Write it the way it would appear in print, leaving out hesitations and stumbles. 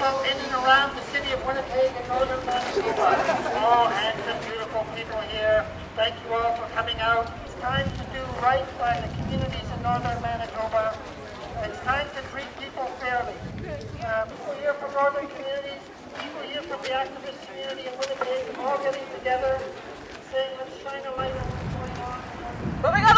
people in and around the city of Winnipeg and northern Manitoba. All handsome, beautiful people here. Thank you all for coming out. It's time to do right by the communities in northern Manitoba. It's time to treat people fairly. People here from northern communities, people here from the activist community in Winnipeg, all getting together, saying let's shine a light on what's going on. But we got